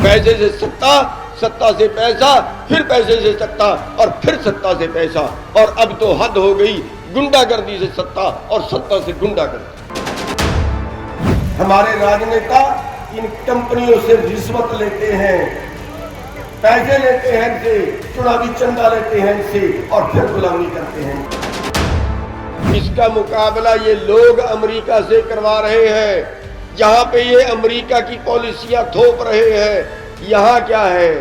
पैसे से सत्ता, सत्ता से पैसा, फिर पैसे से सत्ता और फिर सत्ता से पैसा, और अब तो हद हो गई गुंडागर्दी से सत्ता और सत्ता से गुंडागर्दी। हमारे राजनेता इन कंपनियों से रिश्वत लेते हैं, पैसे लेते हैं इनसे, चुनावी चंदा लेते हैं इनसे और फिर गुलामी करते हैं। इसका मुकाबला ये लोग अमेरिका से करवा रहे हैं, जहां पे ये अमेरिका की पॉलिसियां थोप रहे हैं। यहां क्या है,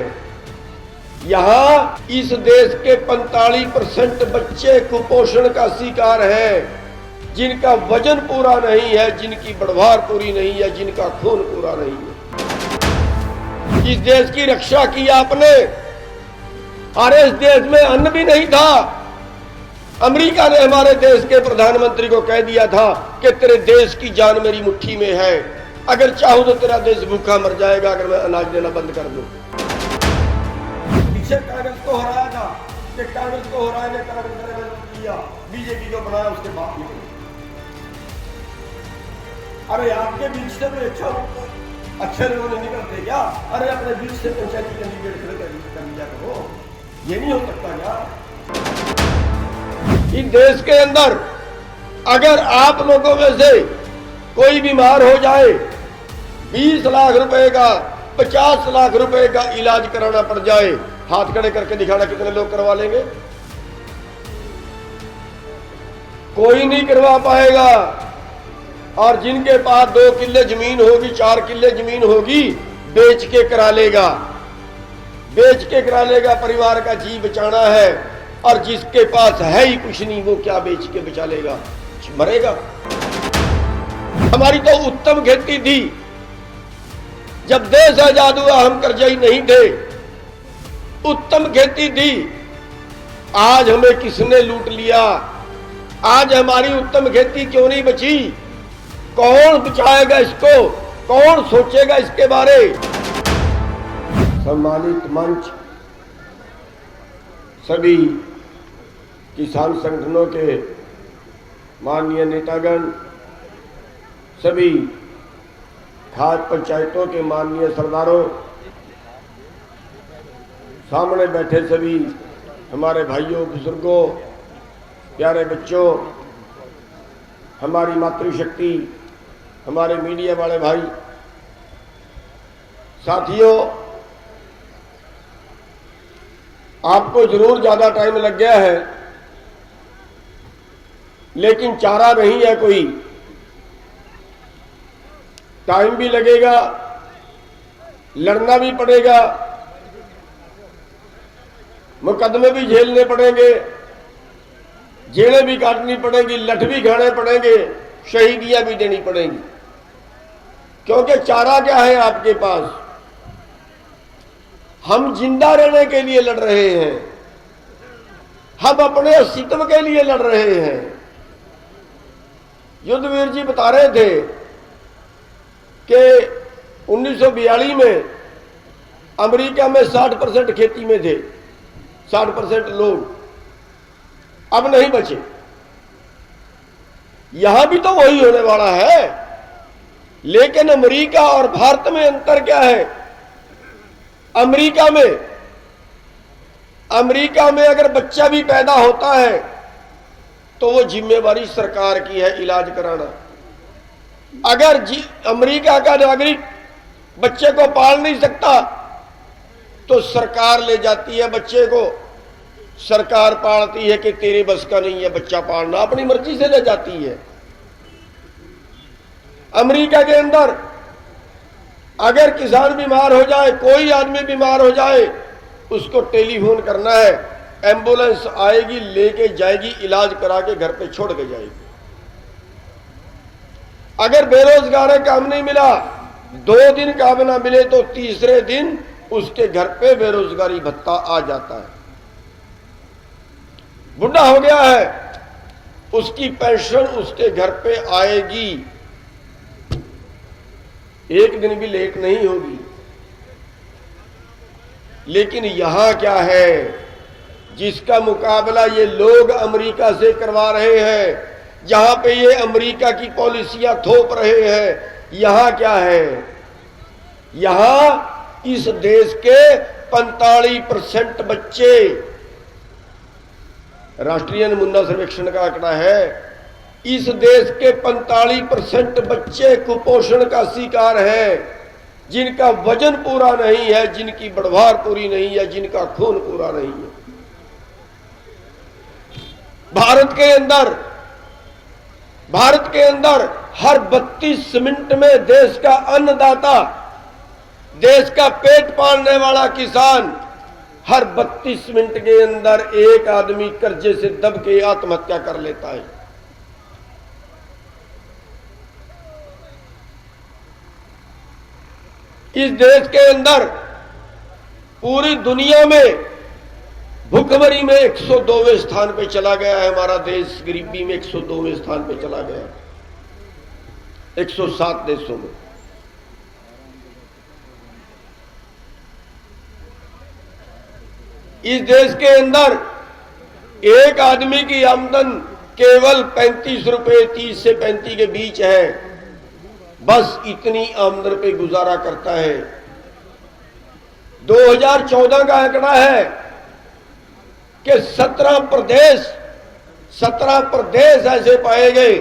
यहां इस देश के 45% बच्चे कुपोषण का शिकार हैं, जिनका वजन पूरा नहीं है, जिनकी बढ़वार पूरी नहीं है, जिनका खून पूरा नहीं है। इस देश की रक्षा की आपने, और इस देश में अन्न भी नहीं था। अमेरिका ने हमारे देश के प्रधानमंत्री को कह दिया था कि तेरे देश की जान मेरी मुट्ठी में है, अगर चाहूं तो तेरा देश भूखा मर जाएगा अगर मैं अनाज देना बंद कर दूं। पीछे कांग्रेस को हराया था कि कांग्रेस को हराने का किया, बीजेपी को बनाया, उसके बाद निकले। अरे आपके बीच से भी अच्छे लोगों ने निकलते क्या? अरे अपने बीच से पंचायती कैंडिडेट खड़े कर लिया करो, ये नहीं हो सकता क्या? इस देश के अंदर अगर आप लोगों में से कोई बीमार हो जाए, 20 लाख रुपए का, 50 लाख रुपए का इलाज कराना पड़ जाए, हाथ खड़े करके दिखाना कितने लोग करवा लेंगे? कोई नहीं करवा पाएगा। और जिनके पास 2 किल्ले जमीन होगी, 4 किल्ले जमीन होगी, बेच के करा लेगा, बेच के करा लेगा। परिवार का जी बचाना है, और जिसके पास है ही कुछ नहीं, वो क्या बेच के बचा लेगा? मरेगा। हमारी तो उत्तम खेती थी, जब देश आजाद हुआ हम कर्जई नहीं थे, उत्तम खेती थी। आज हमें किसने लूट लिया? आज हमारी उत्तम खेती क्यों नहीं बची? कौन बचाएगा इसको? कौन सोचेगा इसके बारे? सम्मानित मंच, सभी किसान संगठनों के माननीय नेतागण, सभी खाद्य पंचायतों के माननीय सरदारों, सामने बैठे सभी हमारे भाइयों, बुजुर्गों, प्यारे बच्चों, हमारी मातृशक्ति, हमारे मीडिया वाले भाई, साथियों, आपको जरूर ज्यादा टाइम लग गया है, लेकिन चारा नहीं है कोई। टाइम भी लगेगा, लड़ना भी पड़ेगा, मुकदमे भी झेलने पड़ेंगे, जेलें भी काटनी पड़ेंगी, लठ भी खाने पड़ेंगे, शहीदियां भी देनी पड़ेंगी। क्योंकि चारा क्या है आपके पास? हम जिंदा रहने के लिए लड़ रहे हैं, हम अपने अस्तित्व के लिए लड़ रहे हैं। युद्धवीर जी बता रहे थे कि 1942 में अमेरिका में 60% खेती में थे, 60% लोग, अब नहीं बचे। यहां भी तो वही होने वाला है, लेकिन अमेरिका और भारत में अंतर क्या है? अमेरिका में अगर बच्चा भी पैदा होता है तो वो जिम्मेवारी सरकार की है इलाज कराना। अगर अमेरिका का नागरिक बच्चे को पाल नहीं सकता तो सरकार ले जाती है बच्चे को, सरकार पालती है कि तेरे बस का नहीं है बच्चा पालना, अपनी मर्जी से ले जाती है। अमेरिका के अंदर अगर किसान बीमार हो जाए, कोई आदमी बीमार हो जाए, उसको टेलीफोन करना है, एम्बुलेंस आएगी, लेके जाएगी, इलाज करा के घर पे छोड़ के जाएगी। अगर बेरोजगार है, काम नहीं मिला, 2 दिन काम ना मिले तो तीसरे दिन उसके घर पे बेरोजगारी भत्ता आ जाता है। बुढ़ा हो गया है, उसकी पेंशन उसके घर पे आएगी, एक दिन भी लेट नहीं होगी। लेकिन यहां क्या है, जिसका मुकाबला ये लोग अमेरिका से करवा रहे हैं, जहां पे ये अमेरिका की पॉलिसियां थोप रहे हैं। यहां क्या है, यहां इस देश के 45% बच्चे, राष्ट्रीय नमूना सर्वेक्षण का आंकड़ा है, इस देश के 45% बच्चे कुपोषण का शिकार हैं, जिनका वजन पूरा नहीं है, जिनकी बढ़वार पूरी नहीं है, जिनका खून पूरा नहीं है। भारत के अंदर हर 32 मिनट में देश का अन्नदाता, देश का पेट पालने वाला किसान, हर 32 मिनट के अंदर एक आदमी कर्जे से दब के आत्महत्या कर लेता है। इस देश के अंदर पूरी दुनिया में भुखमरी में 102वें स्थान पे चला गया है हमारा देश, गरीबी में 102वें स्थान पे चला गया, 107 देशों में। इस देश के अंदर एक आदमी की आमदन केवल 35 रुपए, 30 से 35 के बीच है, बस इतनी आमदन पे गुजारा करता है। 2014 का आंकड़ा है कि 17 प्रदेश ऐसे पाए गए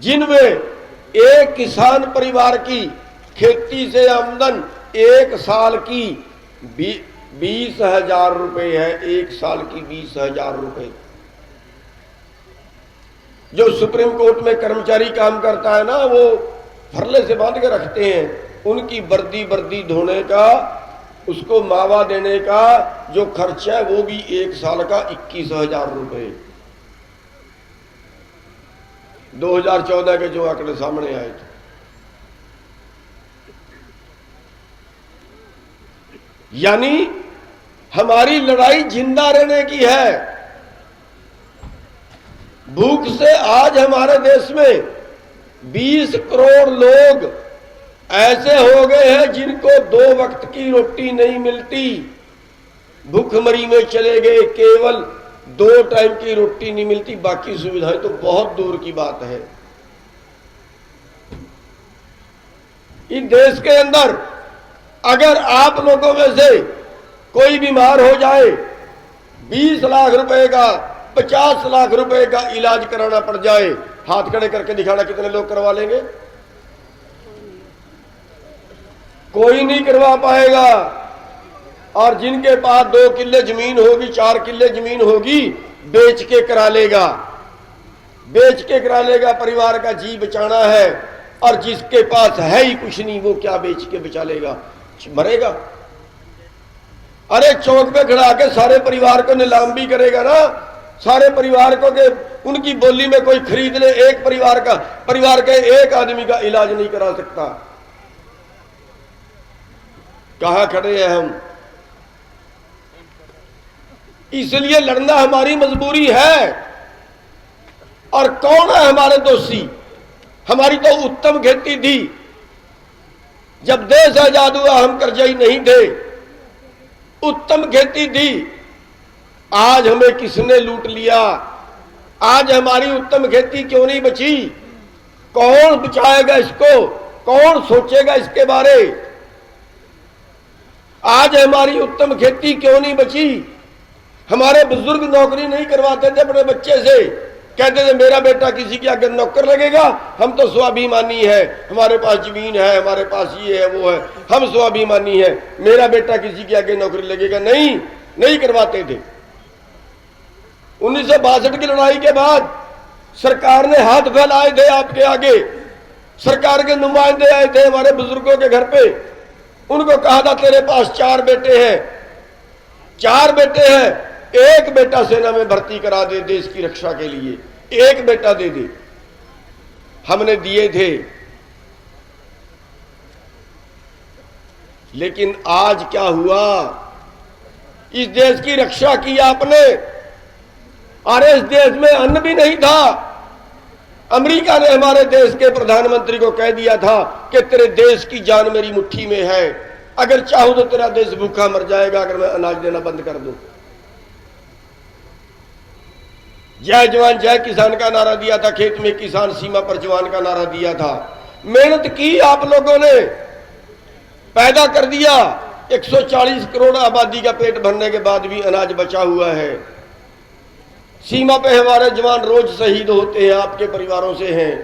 जिनमें एक किसान परिवार की खेती से आमदन एक साल की 20,000 रुपए है, एक साल की 20,000 रुपए। जो सुप्रीम कोर्ट में कर्मचारी काम करता है ना, वो फरले से बांध के रखते हैं, उनकी वर्दी धोने का, उसको मावा देने का जो खर्चा है वो भी एक साल का 21,000 रुपए। 2014 के जो आंकड़े सामने आए थे। यानी हमारी लड़ाई जिंदा रहने की है। भूख से आज हमारे देश में 20 करोड़ लोग ऐसे हो गए हैं जिनको 2 वक्त की रोटी नहीं मिलती, भूखमरी में चले गए, केवल 2 टाइम की रोटी नहीं मिलती, बाकी सुविधाएं तो बहुत दूर की बात है। इस देश के अंदर अगर आप लोगों में से कोई बीमार हो जाए, 20 लाख रुपए का, 50 लाख रुपए का इलाज कराना पड़ जाए, हाथ खड़े करके दिखाना कितने लोग करवा लेंगे? कोई नहीं करवा पाएगा। और जिनके पास 2 किल्ले जमीन होगी, 4 किल्ले जमीन होगी, बेच के करा लेगा, बेच के करा लेगा। परिवार का जी बचाना है। और जिसके पास है ही कुछ नहीं, वो क्या बेच के बचा लेगा? मरेगा। अरे चौक पे खड़ा के सारे परिवार को नीलाम भी करेगा ना, सारे परिवार को के उनकी बोली में कोई खरीद ले, एक परिवार के एक आदमी का इलाज नहीं करा सकता। कहां खड़े हैं हम? इसलिए लड़ना हमारी मजबूरी है। और कौन है हमारे दोषी? हमारी तो उत्तम खेती थी। जब देश आजाद हुआ हम कर्जई नहीं थे, उत्तम खेती थी। आज हमें किसने लूट लिया? आज हमारी उत्तम खेती क्यों नहीं बची? कौन बचाएगा इसको? कौन सोचेगा इसके बारे? आज हमारी उत्तम खेती क्यों नहीं बची? हमारे बुजुर्ग नौकरी नहीं करवाते थे अपने बच्चे से, कहते थे मेरा बेटा किसी के आगे नौकर लगेगा, हम तो स्वाभिमानी है, हमारे पास जमीन है, हमारे पास ये है वो है, हम स्वाभिमानी है, मेरा बेटा किसी के आगे नौकरी लगेगा। नहीं करवाते थे। 1962 की लड़ाई के बाद सरकार ने हाथ फैलाए थे आपके आगे, सरकार के नुमाइंदे आए थे हमारे बुजुर्गों के घर पे, उनको कहा था तेरे पास 4 बेटे हैं, 4 बेटे हैं, एक बेटा सेना में भर्ती करा दे देश की रक्षा के लिए, एक बेटा दे दे। हमने दिए थे। लेकिन आज क्या हुआ? इस देश की रक्षा की आपने, अरे इस देश में अन्न भी नहीं था। अमेरिका ने हमारे देश के प्रधानमंत्री को कह दिया था कि तेरे देश की जान मेरी मुट्ठी में है, अगर चाहूं तो तेरा देश भूखा मर जाएगा अगर मैं अनाज देना बंद कर दूं। जय जवान जय किसान का नारा दिया था, खेत में किसान सीमा पर जवान का नारा दिया था। मेहनत की आप लोगों ने, पैदा कर दिया। 140 करोड़ आबादी का पेट भरने के बाद भी अनाज बचा हुआ है। सीमा पे हमारे जवान रोज शहीद होते हैं, आपके परिवारों से हैं।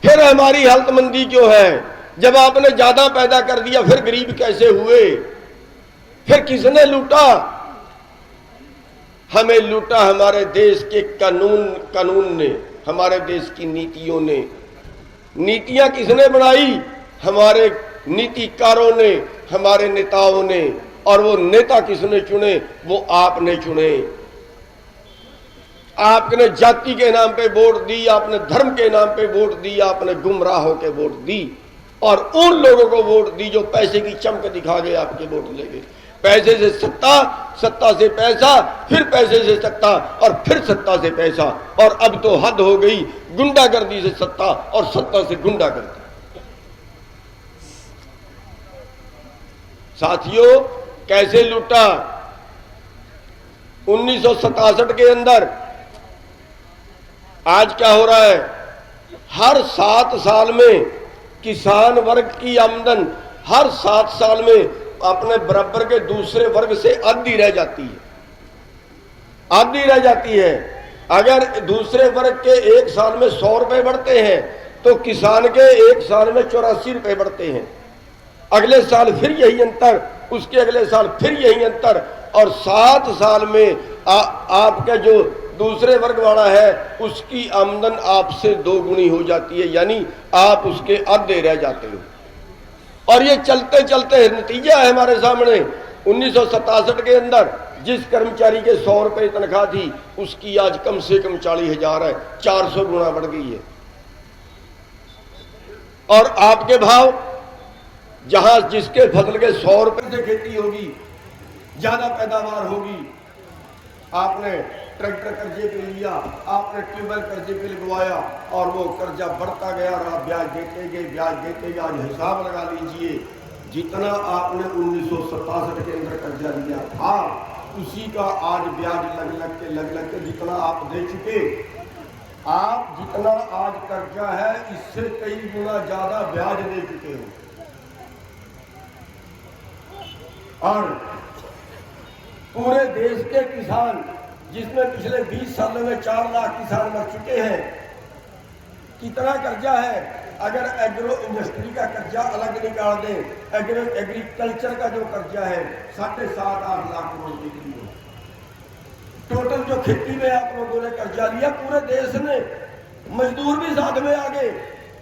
फिर हमारी हालतमंदी क्यों है? जब आपने ज्यादा पैदा कर दिया फिर गरीब कैसे हुए? फिर किसने लूटा? हमें लूटा हमारे देश के कानून ने, हमारे देश की नीतियों ने। नीतियां किसने बनाई? हमारे नीतिकारों ने, हमारे नेताओं ने। और वो नेता किसने चुने? वो आपने चुने। आपने जाति के नाम पे वोट दी, आपने धर्म के नाम पे वोट दी, आपने गुमराहों के वोट दी और उन लोगों को वोट दी जो पैसे की चमक दिखा गए, आपके वोट ले गए। पैसे से सत्ता, सत्ता से पैसा, फिर पैसे से सत्ता और फिर सत्ता से पैसा। और अब तो हद हो गई, गुंडागर्दी से सत्ता और सत्ता से गुंडागर्दी। साथियों, कैसे लूटा? 1967 के अंदर आज क्या हो रहा है? हर 7 साल में किसान वर्ग की आमदन हर 7 साल में अपने बराबर के दूसरे वर्ग से आधी रह जाती है, आधी रह जाती है। अगर दूसरे वर्ग के एक साल में 100 रुपए बढ़ते हैं तो किसान के एक साल में 84 रुपए बढ़ते हैं। अगले साल फिर यही अंतर, उसके अगले साल फिर यही अंतर और 7 साल में आपका जो दूसरे वर्ग वाला है उसकी आमदन आपसे 2 गुनी हो जाती है, यानी आप उसके आधे रह जाते हो। और ये चलते चलते नतीजा है हमारे सामने। 1967 के अंदर जिस कर्मचारी के 100 रुपए तनख्वाह थी उसकी आज कम से कम 40,000 है, 400 गुना बढ़ गई है। और आपके भाव, जहां जिसके फसल के 100 रुपए से खेती होगी, ज्यादा पैदावार होगी, आपने ट्रैक्टर कर्जे पे लिया, आपने ट्यूबवेल कर्जे पे लगवाया और वो कर्जा बढ़ता गया और आप ब्याज देते गए, ब्याज देते गए। आज हिसाब लगा लीजिए, जितना आपने 1967 के अंदर कर्जा लिया था उसी का आज ब्याज लग लग के जितना आप दे चुके, आप जितना आज कर्जा है इससे कई गुना ज्यादा ब्याज दे चुके हो। और पूरे देश के किसान, जिसमें पिछले 20 सालों में 4 लाख किसान मर चुके हैं, कितना कर्जा है? अगर एग्रो इंडस्ट्री का कर्जा अलग निकाल दें, एग्रीकल्चर का जो कर्जा है 7.5-8 लाख करोड़ के करीब। टोटल जो खेती में आप लोगों ने कर्जा लिया पूरे देश ने, मजदूर भी साथ में आ गए,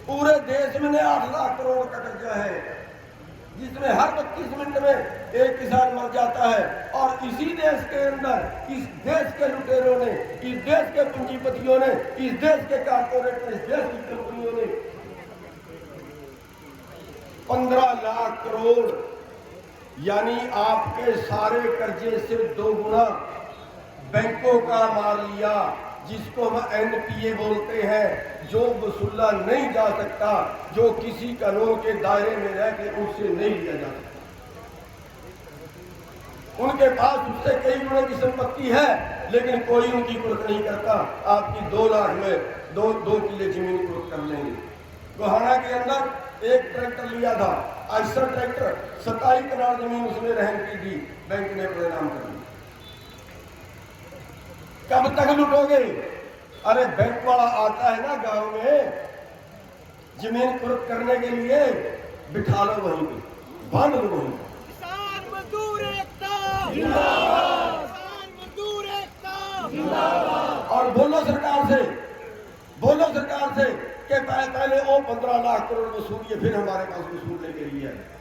पूरे देश में 8 लाख करोड़ का कर्जा है, जिसमें हर 32 मिनट में एक किसान मर जाता है। और इसी देश के अंदर, इस देश के लुटेरों ने, इस देश के पूंजीपतियों ने, इस देश के कारपोरेट ने, इस देश की कंपनियों ने 15 लाख करोड़ यानी आपके सारे कर्जे से 2 गुना बैंकों का मार लिया, जिसको हम एनपीए बोलते हैं, जो वसूला नहीं जा सकता, जो किसी कानून के दायरे में रह के उससे नहीं लिया जा सकता। उनके पास उससे कई गुना की संपत्ति है लेकिन कोई उनकी कुर्क नहीं करता। आपकी 2 लाख में 2 किले जमीन कुर्क कर लेंगे। गोहाना के अंदर एक ट्रैक्टर लिया था, आइसर ट्रैक्टर, 27 कनाल जमीन उसने रहन की थी, बैंक ने अपने नाम कर दी। कब तक लुटोगे? अरे बैंक वाला आता है ना गांव में जमीन कुर्क करने के लिए, बिठा लो वहीं पे, बांध लो वहीं। किसान मजदूर एकता जिंदाबाद, किसान मजदूर एकता जिंदाबाद। और बोलो सरकार से, बोलो सरकार से कि पहले वो 15 लाख करोड़ वसूलिए, फिर हमारे पास वसूलने के लिए है।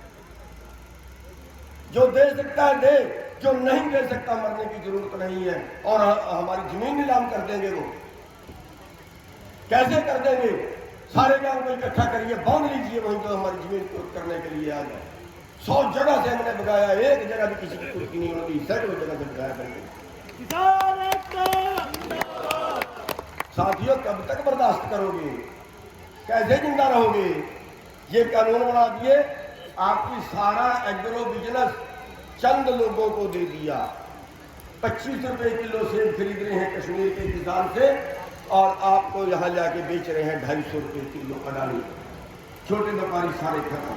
जो दे सकता है दे, जो नहीं दे सकता मरने की जरूरत नहीं है। और हमारी जमीन नीलाम कर देंगे। वो कैसे कर देंगे? सारे गांव को इकट्ठा करिए, बांध लीजिए वहीं जो हमारी जमीन को करने के लिए आ जाए। 100 जगह से हमने भगाया, एक जगह भी किसी की कुर्की नहीं होगी, सैकड़ों जगह से भगाया करके। साथियों, कब तक बर्दाश्त करोगे? कैसे जिंदा रहोगे? ये कानून बना दिए, आपकी सारा एग्रो बिजनेस चंद लोगों को दे दिया। 25 रुपए किलो सेब खरीद रहे हैं कश्मीर के किसान से और आपको यहां जाके बेच रहे हैं 250 रुपए किलो अडानी। छोटे व्यापारी सारे खत्म।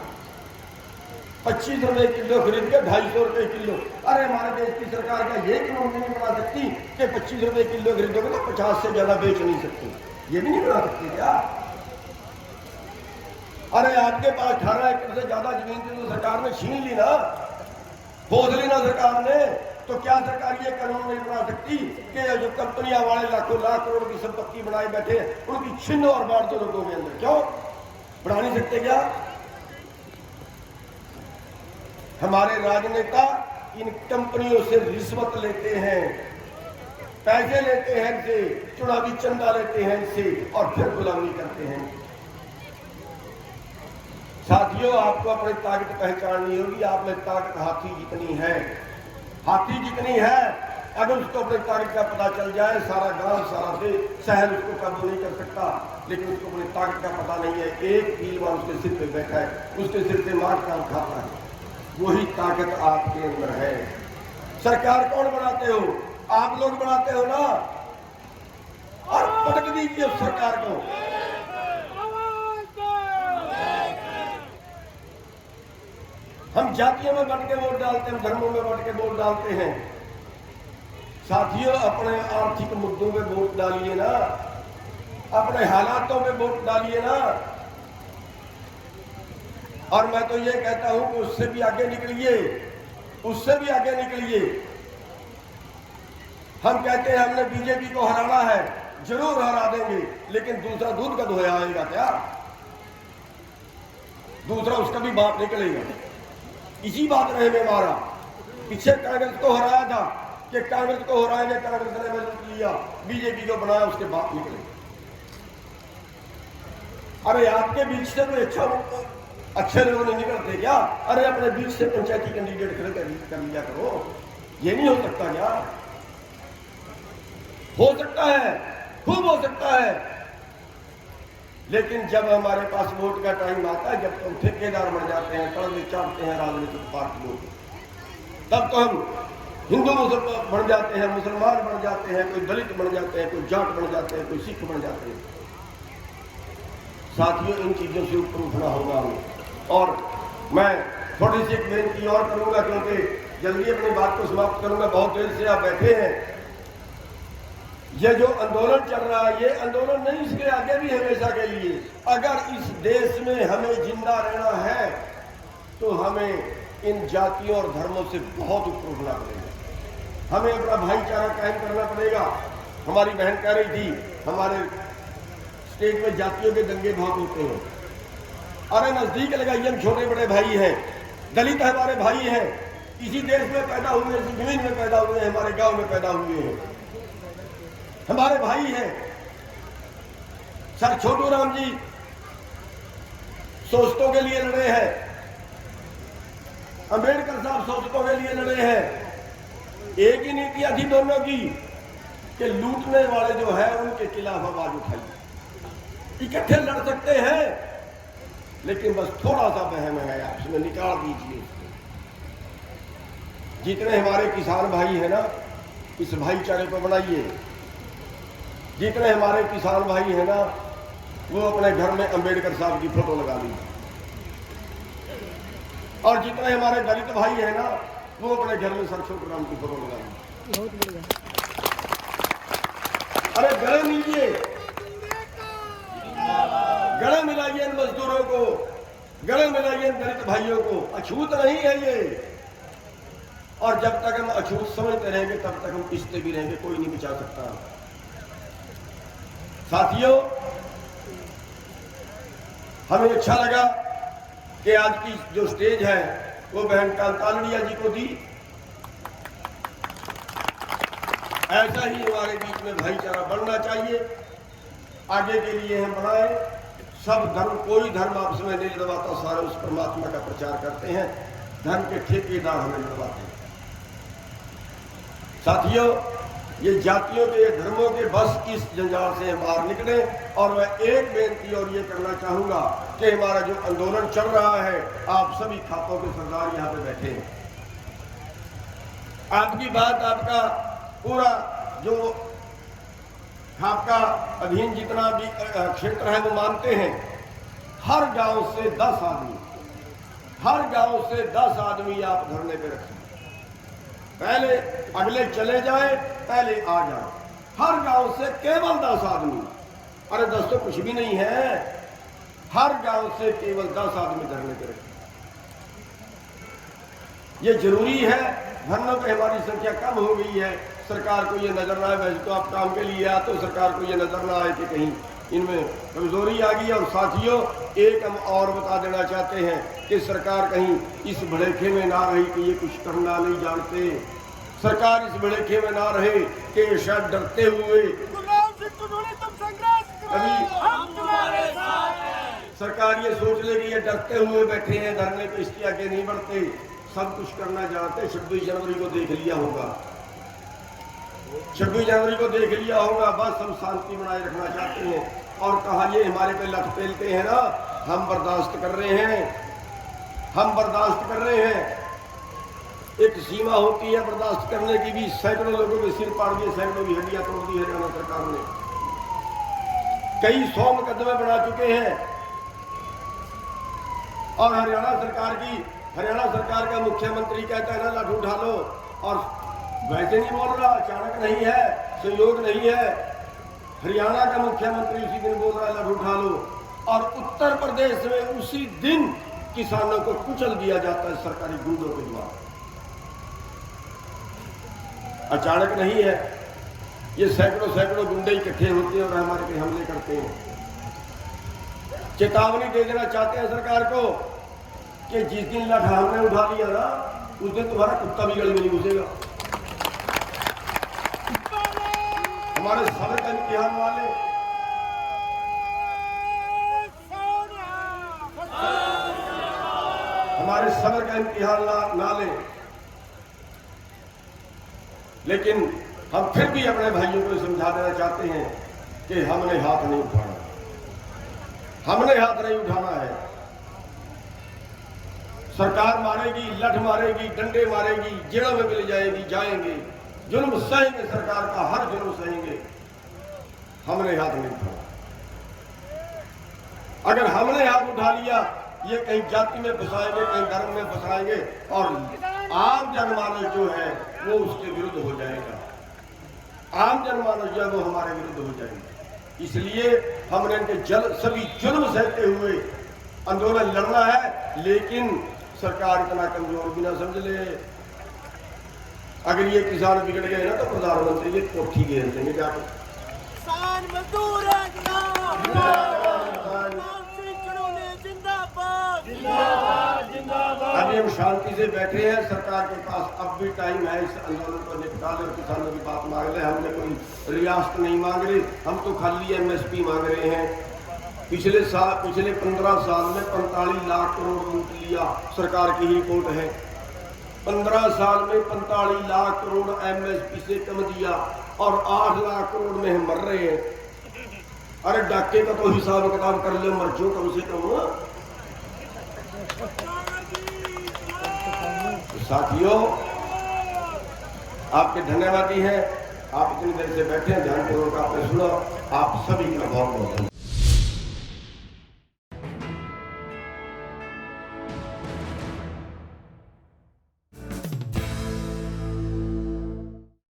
25 रुपए किलो खरीद के 250 रुपए किलो। अरे हमारे देश की सरकार का ये कानून नहीं बना सकती कि 25 रुपए किलो खरीदोगे तो 50 से ज्यादा बेच नहीं सकती, ये भी नहीं बना सकती क्या? अरे आपके पास 18 एकड़ से ज्यादा जमीन थी तो सरकार ने छीन ली ना, खोद ली ना सरकार ने, तो क्या सरकार ये कानून नहीं बना सकती कि जो कंपनियां वाले लाखों लाख करोड़ की संपत्ति बनाए बैठे उनकी छीन और बांट दो लोगों के अंदर? क्यों बना नहीं सकते क्या? हमारे राजनेता इन कंपनियों से रिश्वत लेते हैं, पैसे लेते हैं इनसे, चुनावी चंदा लेते हैं इनसे और फिर गुलामी करते हैं। साथियों, आपको अपनी ताकत पहचाननी होगी। आप में ताकत हाथी जितनी है, हाथी जितनी है। अगर उसको अपनी ताकत का पता चल जाए, सारा गांव सारा शहर उसको काबू नहीं कर सकता, लेकिन उसको अपनी ताकत का पता नहीं है। एक पीलवान उसके सिर पे बैठा है, उसके सिर पे मार काम खाता है, वही ताकत आपके अंदर है। सरकार कौन बनाते हो? आप लोग बनाते हो ना, और पटक दीजिए उस सरकार को। हम जातियों में बंट के वोट डालते हैं, धर्मों में बंट के वोट डालते हैं। साथियों, अपने आर्थिक मुद्दों में वोट डालिए ना, अपने हालातों में वोट डालिए ना। और मैं तो ये कहता हूं कि उससे भी आगे निकलिए, उससे भी आगे निकलिए। हम कहते हैं हमने बीजेपी को हराना है, जरूर हरा देंगे, लेकिन दूसरा दूध का धोया आएगा क्या? दूसरा उसका भी बाप निकलेगा। इसी बात रहे में हमारा पीछे कांग्रेस को हराया था कि कांग्रेस को हराएंगे, कांग्रेस ने मजबूत लिया, बीजेपी को बनाया, उसके बाप निकले। अरे आपके बीच से कोई अच्छे लोग नहीं निकलते क्या? अरे अपने बीच से पंचायती कैंडिडेट खड़े कर लिया करो। ये नहीं हो सकता क्या? हो सकता है, खूब हो सकता है, लेकिन जब हमारे पास वोट का टाइम आता है, जब तो हम ठेकेदार बन जाते हैं, कड़वे चाटते हैं राजनीतिक पार्टी लोग, तब तो हम हिंदू मुसलमान बन जाते हैं, मुसलमान बन जाते हैं, कोई दलित बन जाते हैं, कोई जाट बन जाते हैं, कोई सिख बन जाते हैं। साथियों, इन चीजों से ऊपर उठना होगा हमें। और मैं थोड़ी सी एक बेनती और करूंगा, क्योंकि जल्दी अपनी बात को समाप्त करूंगा, बहुत देर से आप बैठे हैं। ये जो आंदोलन चल रहा है, ये आंदोलन नहीं, इसके आगे भी हमेशा के लिए। अगर इस देश में हमें जिंदा रहना है तो हमें इन जातियों और धर्मों से बहुत ऊपर उठना पड़ेगा। हमें अपना भाईचारा कायम करना पड़ेगा। हमारी बहन कह रही थी हमारे स्टेट में जातियों के दंगे बहुत होते हैं। अरे नजदीक लगाइए, हम छोटे बड़े भाई हैं, दलित हमारे भाई हैं, इसी देश में पैदा हुए, इसी जमीन में पैदा हुए हैं, हमारे गांव में पैदा हुए हैं, हमारे भाई हैं। सर छोटू राम जी सोचतों के लिए लड़े हैं, अंबेडकर साहब सोचतों के लिए लड़े हैं। एक ही नीतियां थी दोनों की कि लूटने वाले जो है उनके खिलाफ आवाज उठाई। इकट्ठे लड़ सकते हैं, लेकिन बस थोड़ा सा वहम है, आप उसमें निकाल दीजिए। जितने हमारे किसान भाई हैं ना, इस भाईचारे को बनाइए। जितने हमारे किसान भाई हैं ना, वो अपने घर में अंबेडकर साहब की फोटो लगा लीजिए। और जितने हमारे दलित भाई हैं ना, वो अपने घर में सर छोटू राम की फोटो लगा लीजिए। अरे गले मिलिए, गले मिलाइए इन मजदूरों को, गले मिलाइए इन दलित भाइयों को। अछूत नहीं है ये, और जब तक हम अछूत समझते रहेंगे तब तक हम पिसते भी रहेंगे, कोई नहीं बचा सकता। साथियों, हमें अच्छा लगा कि आज की जो स्टेज है वो बहन कांतालड़िया जी को दी। ऐसा ही हमारे बीच में भाईचारा बढ़ना चाहिए, आगे के लिए हम बढ़ाएं। सब धर्म, कोई धर्म आपस में नहीं लड़वाता, सारे उस परमात्मा का प्रचार करते हैं। धर्म के ठेकेदार हमें लड़वाते हैं। साथियों, ये जातियों के, धर्मों के बस इस जंजाल से बाहर निकले। और मैं एक बेनती और ये करना चाहूंगा कि हमारा जो आंदोलन चल रहा है, आप सभी खातों के सरदार यहाँ पे बैठे हैं। आपकी बात, आपका पूरा जो आपका अधीन जितना भी क्षेत्र है वो मानते हैं। हर गांव से 10 आदमी हर गांव से 10 आदमी आप धरने पे रखें, पहले अगले चले जाए, पहले आ जाए। हर गांव से केवल 10 आदमी। अरे 10 तो कुछ भी नहीं है, हर गांव से केवल 10 आदमी धरने पे रखें। ये जरूरी है, धरनों पे हमारी संख्या कम हो गई है। सरकार को ये नजर ना आए, वैसे तो आप काम के लिए आ, तो सरकार को ये नजर ना आए कि कहीं इनमें कमजोरी आ गई। और साथियों, एक हम और बता देना चाहते हैं कि सरकार कहीं इस भड़ेखे में ना रही कि ये कुछ करना नहीं जानते। सरकार इस भड़ेखे में ना रहे कि शायद डरते हुए सरकार ये सोच लेगी ये डरते हुए बैठे हैं धरने पे, इसके आगे नहीं बढ़ते। सब कुछ करना जानते। 26 जनवरी को देख लिया होगा, 26 जनवरी को देख लिया होगा। बस हम शांति बनाए रखना चाहते हैं और कहा ये हमारे पे लठ पेलते हैं ना, हम बर्दाश्त कर रहे हैं, हम बर्दाश्त कर रहे हैं। एक सीमा होती है बर्दाश्त करने की भी। सैकड़ों लोगों के सिर पाड़ दिए, सैकड़ों की हड्डियां तोड़ दी हरियाणा सरकार ने, कई 100 मुकदमे बना चुके हैं। और हरियाणा सरकार का मुख्यमंत्री कहता है ना लठ उठा लो, और वैसे नहीं बोल रहा, अचानक नहीं है, संयोग नहीं है। हरियाणा का मुख्यमंत्री उसी दिन बोल रहा है लठ उठा लो, और उत्तर प्रदेश में उसी दिन किसानों को कुचल दिया जाता है सरकारी गुंडों के द्वारा। अचानक नहीं है, ये सैकड़ों गुंडे इकट्ठे होते हैं और हमारे पे हमले करते हैं। चेतावनी दे देना चाहते हैं सरकार को कि जिस दिन लठ हमने उठा लिया ना, उस दिन तुम्हारा कुत्ता भी गल में नहीं घुसेगा। हमारे सबर का इम्तिहान वाले, हमारे सबर का इम्तिहान ना ले। लेकिन हम फिर भी अपने भाइयों को समझा देना चाहते हैं कि हमने हाथ नहीं उठाना, हमने हाथ नहीं उठाना है। सरकार मारेगी, लठ मारेगी, डंडे मारेगी, जेलों में मिल जाएगी, जाएंगे, जुल्म सहेंगे, सरकार का हर जुल्म सहेंगे। हमने हाथ नहीं उठाना। अगर हमने हाथ उठा लिया, ये कहीं जाति में फंसाएंगे, कहीं धर्म में फंसाएंगे, और आम जनमानस जो है वो उसके विरुद्ध हो जाएगा। आम जनमानस जो है वो हमारे विरुद्ध हो जाएगा। इसलिए हमने इनके सभी जुल्म सहते हुए आंदोलन लड़ना है। लेकिन सरकार इतना कमजोर भी ना समझ ले। अगर ये किसान बिगड़ गए ना, तो प्रधानमंत्री ये कोठी घेर देंगे जाकर। किसान मजदूर अभी हम शांति से बैठे हैं, सरकार के पास अब भी टाइम है इस आंदोलन को निपटा ले और किसानों की बात मांग ले। हमने कोई रियासत नहीं मांग रहे, हम तो खाली MSP मांग रहे हैं। पिछले 15 साल में 45 लाख करोड़ लूट लिया, सरकार की ही रिपोर्ट है। 15 साल में 45 लाख करोड़ MSP से कम दिया और 8 लाख करोड़ में हम मर रहे हैं। अरे डाके का तो हिसाब किताब कर ले, मर जो कम से कम। साथियों, आपके धन्यवादी हैं, आप इतनी देर से बैठे हैं, ध्यानपूर्वक आपने सुना। आप सभी का बहुत बहुत